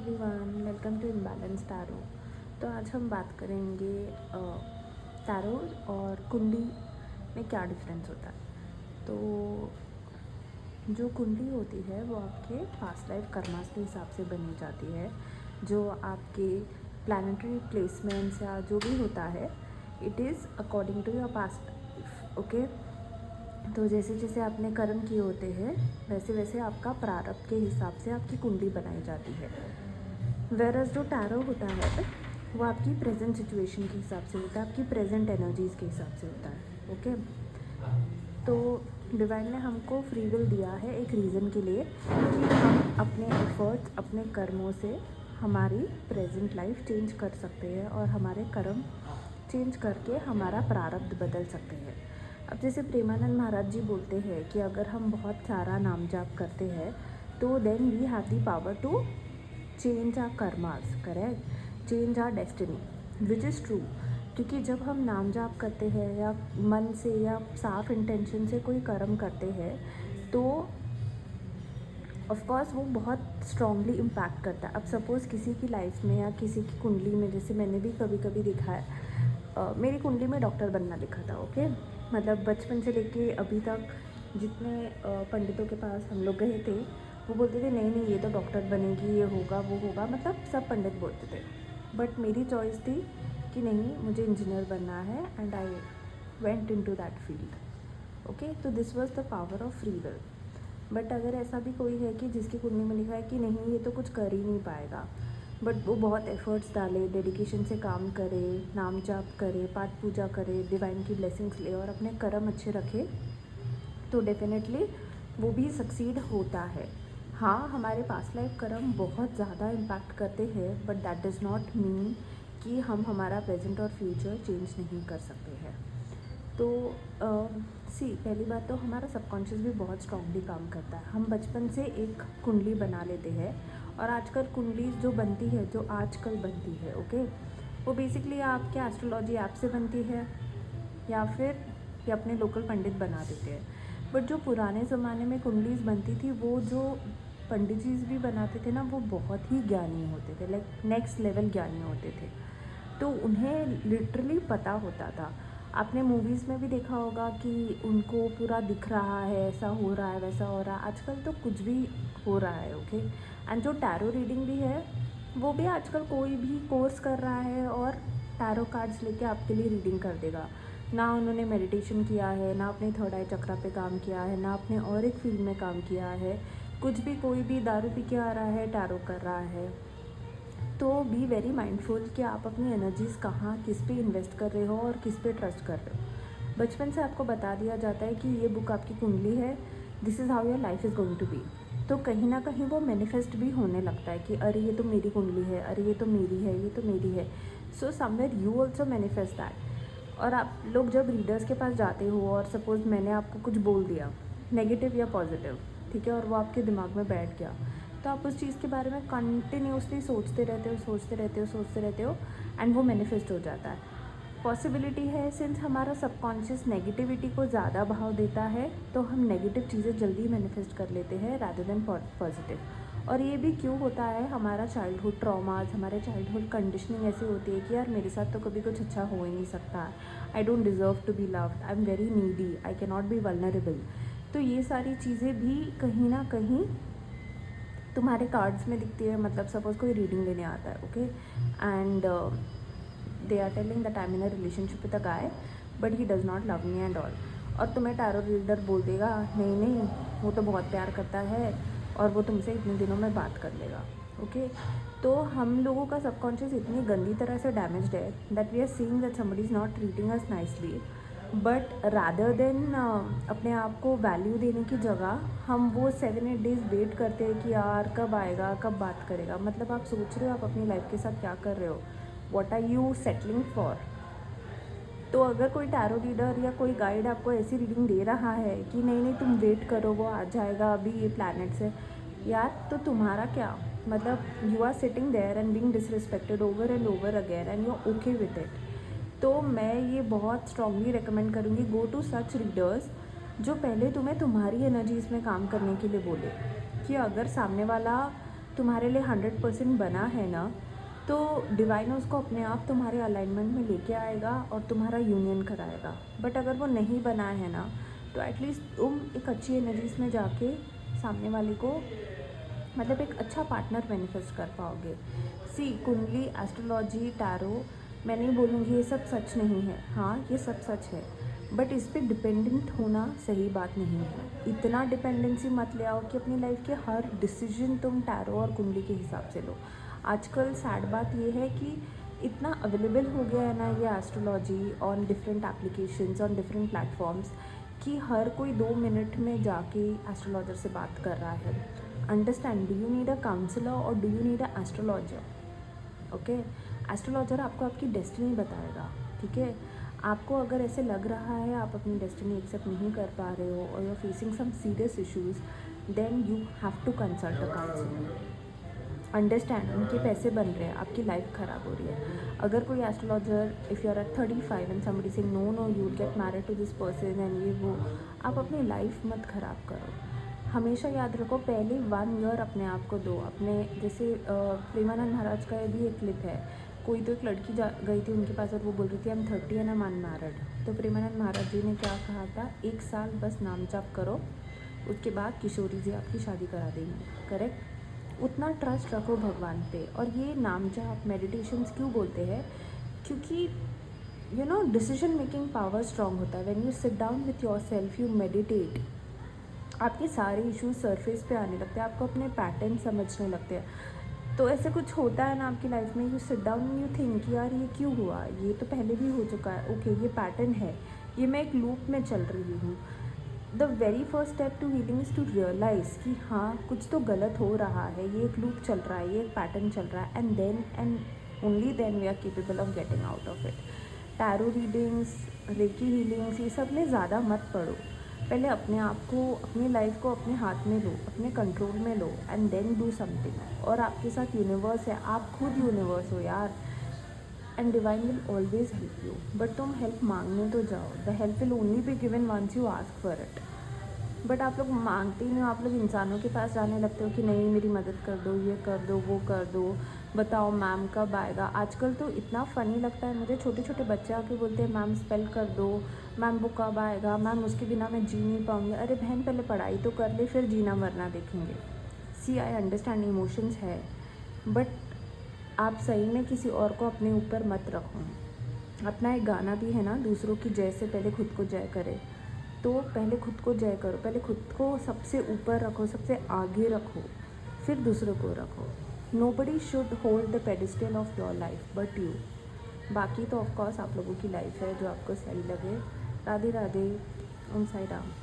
Everyone, welcome to imbalance tarot. तो आज हम बात करेंगे टैरो और कुंडली में क्या डिफरेंस होता है। तो जो कुंडली होती है वो आपके पास्ट लाइफ कर्मास के हिसाब से बनी जाती है। जो आपके प्लैनेटरी प्लेसमेंट्स या जो भी होता है, it is according to your past life. Okay, तो जैसे जैसे आपने कर्म किए होते हैं वैसे वैसे आपका प्रारब्ध के हिसाब से आपकी कुंडली बनाई जाती है। वेरस जो टैरो होता है वो आपकी प्रेजेंट सिचुएशन के हिसाब से होता है, आपकी प्रेजेंट एनर्जीज़ के हिसाब से होता है। ओके, तो डिवाइन ने हमको फ्री विल दिया है एक रीज़न के लिए कि हम अपने एफर्ट्स, अपने कर्मों से हमारी प्रेजेंट लाइफ चेंज कर सकते हैं और हमारे कर्म चेंज करके हमारा प्रारब्ध बदल सकते हैं। अब जैसे प्रेमानंद महाराज जी बोलते हैं कि अगर हम बहुत सारा नाम जाप करते हैं तो then we have the power to change our karmas, correct, change our destiny, which is true. क्योंकि जब हम नाम जाप करते हैं या मन से या साफ इंटेंशन से कोई कर्म करते हैं तो ऑफ कोर्स वो बहुत स्ट्रांगली इम्पैक्ट करता है। अब सपोज़ किसी की लाइफ में या किसी की कुंडली में, जैसे मैंने भी कभी कभी देखा है, मेरी कुंडली में डॉक्टर बनना लिखा था। ओके, मतलब बचपन से लेके अभी तक जितने पंडितों के पास हम लोग गए थे वो बोलते थे नहीं नहीं ये तो डॉक्टर बनेगी, ये होगा वो होगा, मतलब सब पंडित बोलते थे। बट मेरी चॉइस थी कि नहीं, मुझे इंजीनियर बनना है and I went into that field. Okay, तो this was the power of free will. But अगर ऐसा भी कोई है कि जिसकी कुंडली में लिखा है कि नहीं ये तो कुछ कर ही नहीं पाएगा, बट वो बहुत एफर्ट्स डाले, डेडिकेशन से काम करे, नाम जाप करे, पाठ पूजा करे, डिवाइन की ब्लेसिंग्स ले और अपने कर्म अच्छे रखे, तो डेफिनेटली वो भी सक्सीड होता है। हाँ, हमारे पास्ट लाइफ कर्म बहुत ज़्यादा इम्पैक्ट करते हैं, but that does not mean कि हम हमारा प्रेजेंट और फ्यूचर चेंज नहीं कर सकते हैं। तो पहली बात तो हमारा सबकॉन्शियस भी बहुत स्ट्रांगली काम करता है। हम बचपन से एक कुंडली बना लेते हैं और आजकल कुंडली जो बनती है, जो आजकल बनती है, ओके, वो बेसिकली आपके एस्ट्रोलॉजी ऐप से बनती है या फिर ये अपने लोकल पंडित बना देते हैं। बट जो पुराने ज़माने में कुंडलीज बनती थी वो जो पंडित जी भी बनाते थे ना, वो बहुत ही ज्ञानी होते थे, लाइक नेक्स्ट लेवल ज्ञानी होते थे। तो उन्हें लिटरली पता होता था। आपने मूवीज़ में भी देखा होगा कि उनको पूरा दिख रहा है, ऐसा हो रहा है, वैसा हो रहा है। आजकल तो कुछ भी हो रहा है। ओके, एंड जो टैरो रीडिंग भी है वो भी आजकल कोई भी कोर्स कर रहा है और टैरो कार्ड्स लेके आपके लिए रीडिंग कर देगा। ना उन्होंने मेडिटेशन किया है, ना अपने थर्ड आई चक्रा पे काम किया है, ना अपने और एक फील्ड में काम किया है, कुछ भी, कोई भी दारू पी के आ रहा है टैरो कर रहा है। तो बी वेरी माइंडफुल कि आप अपनी एनर्जीज़ कहाँ, किस पे इन्वेस्ट कर रहे हो और किस पे ट्रस्ट कर रहे हो। बचपन से आपको बता दिया जाता है कि ये बुक आपकी कुंडली है, this is how your life is going to be. तो कहीं ना कहीं वो मैनिफेस्ट भी होने लगता है कि अरे ये तो मेरी कुंडली है, अरे ये तो मेरी है, ये तो मेरी है। So somewhere you also manifest that. और आप लोग जब रीडर्स के पास जाते हो और सपोज़ मैंने आपको कुछ बोल दिया नेगेटिव या पॉजिटिव, ठीक है, और वो आपके दिमाग में बैठ गया, तो आप उस चीज़ के बारे में कंटिन्यूसली सोचते रहते हो एंड वो मैनिफेस्ट हो जाता है। पॉसिबिलिटी है, सिंस हमारा सबकॉन्शियस नेगेटिविटी को ज़्यादा भाव देता है तो हम नेगेटिव चीज़ें जल्दी मैनिफेस्ट कर लेते हैं रादर देन पॉजिटिव। और ये भी क्यों होता है, हमारा चाइल्डहुड ट्रॉमास, हमारे चाइल्डहुड कंडीशनिंग ऐसी होती है कि यार मेरे साथ तो कभी कुछ अच्छा हो ही नहीं सकता, I don't deserve to be loved, I'm very needy, I can not be vulnerable. तो ये सारी चीज़ें भी कहीं ना कहीं तुम्हारे कार्ड्स में दिखती है। मतलब सपोज़ कोई रीडिंग लेने आता है, okay, and they are telling that I'm in a relationship with a guy but he does not love me and all, और तुम्हें टैरो रीडर बोल देगा नहीं नहीं वो तो बहुत प्यार करता है और वो तुमसे इतने दिनों में बात कर लेगा। ओके, तो हम लोगों का सबकॉन्शियस इतनी गंदी तरह से डैमेज्ड है that we are seeing that somebody is not treating us nicely, but rather than अपने आप को वैल्यू देने की जगह हम वो 7-8 डेज़ वेट करते हैं कि यार कब आएगा, कब बात करेगा। मतलब आप सोच रहे हो आप अपनी लाइफ के साथ क्या कर रहे हो, what are you settling for. तो अगर कोई टैरो रीडर या कोई गाइड आपको ऐसी रीडिंग दे रहा है कि नहीं नहीं तुम वेट करो वो आ जाएगा अभी ये प्लैनेट से, यार तो तुम्हारा क्या मतलब, you are sitting there and being disrespected over and over again and you are okay with it. तो मैं ये बहुत स्ट्रांगली रिकमेंड करूँगी, गो टू सच रीडर्स जो पहले तुम्हें तुम्हारी एनर्जीज़ में काम करने के लिए बोले कि अगर सामने वाला तुम्हारे लिए 100% बना है ना, तो डिवाइन उसको अपने आप तुम्हारे अलाइनमेंट में लेके आएगा और तुम्हारा यूनियन कराएगा। बट अगर वो नहीं बना है ना, तो एटलीस्ट तुम एक अच्छी एनर्जीज में जाके सामने वाले को मतलब एक अच्छा पार्टनर मैनिफेस्ट कर पाओगे। सी कुंडली, एस्ट्रोलॉजी, टैरो, मैं नहीं बोलूँगी ये सब सच नहीं है, हाँ ये सब सच है, बट इस पर डिपेंडेंट होना सही बात नहीं है। इतना डिपेंडेंसी मत ले आओ कि अपनी लाइफ के हर डिसीजन तुम टैरो और कुंडली के हिसाब से लो। आजकल सैड बात ये है कि इतना अवेलेबल हो गया है ना ये astrology on different applications, on different platforms, कि हर कोई 2 मिनट में जाके एस्ट्रोलॉजर से बात कर रहा है। Understand, do you need a counsellor और do you need a astrologer? Okay, astrologer आपको आपकी डेस्टिनी बताएगा, ठीक है। आपको अगर ऐसे लग रहा है आप अपनी डेस्टिनी एक्सेप्ट नहीं कर पा रहे हो और you are facing some serious issues, then you have to consult a counsellor. Understand, उनके पैसे बन रहे हैं, आपकी लाइफ ख़राब हो रही है। अगर कोई astrologer, if you are at 35 and somebody saying no no you get married to this person and ये वो, आप अपनी लाइफ मत ख़राब करो। हमेशा याद रखो, पहले 1 ईयर अपने आप को दो। अपने जैसे प्रेमानंद महाराज का भी एक क्लिप है, कोई तो एक लड़की गई थी उनके पास और वो बोल रही थी I am 30 and I am unmarried. तो प्रेमानंद महाराज जी ने क्या कहा था, 1 साल बस नाम जाप करो, उसके बाद किशोरी जी आपकी शादी करा देंगे। करेक्ट, उतना ट्रस्ट रखो भगवान पे। और ये नाम जाप मेडिटेशंस क्यों बोलते हैं, क्योंकि you know decision making power strong होता है। When you sit down with your self, you meditate, आपके सारे इश्यूज सरफेस पे आने लगते हैं, आपको अपने पैटर्न समझने लगते हैं। तो ऐसे कुछ होता है ना आपकी लाइफ में, you sit down and you think यार ये क्यों हुआ, ये तो पहले भी हो चुका है, ओके ये पैटर्न है, ये मैं एक लूप में चल रही हूँ। The very first step to healing is to realise कि हाँ कुछ तो गलत हो रहा है, ये एक लूप चल रहा है, ये एक पैटर्न चल रहा है, and only then we are capable of getting out of it. Tarot readings, reiki healings, ये सब में ज़्यादा मत पढ़ो। पहले अपने आप को, अपनी लाइफ को अपने हाथ में लो, अपने कंट्रोल में लो, एंड देन डू समथिंग। और आपके साथ यूनिवर्स है, आप खुद यूनिवर्स हो यार, and divine will always help you. But तुम हेल्प मांगने तो जाओ, the help will only be given once you ask for it. But आप लोग मांगते ही नहीं हो, आप लोग इंसानों के पास जाने लगते हो कि नहीं मेरी मदद कर दो, ये कर दो, वो कर दो, बताओ मैम कब आएगा। आजकल तो इतना फ़नी लगता है मुझे, छोटे छोटे बच्चे आके बोलते हैं मैम स्पेल कर दो, मैम वो कब आएगा, मैम उसके बिना मैं जी नहीं पाऊँगी। अरे बहन पहले पढ़ाई तो कर ले, फिर जीना मरना देखेंगे। सी आई अंडरस्टैंड इमोशंस है, बट आप सही में किसी और को अपने ऊपर मत रखो। अपना एक गाना भी है ना, दूसरों की जय से पहले खुद को जय करे। तो पहले खुद को जय करो, पहले खुद को सबसे ऊपर रखो, सबसे आगे रखो, फिर दूसरों को रखो। Nobody should hold the pedestal of your life but you. बाकी तो ऑफकोर्स आप लोगों की लाइफ है जो आपको सही लगे। राधे राधे, ओम साई राम।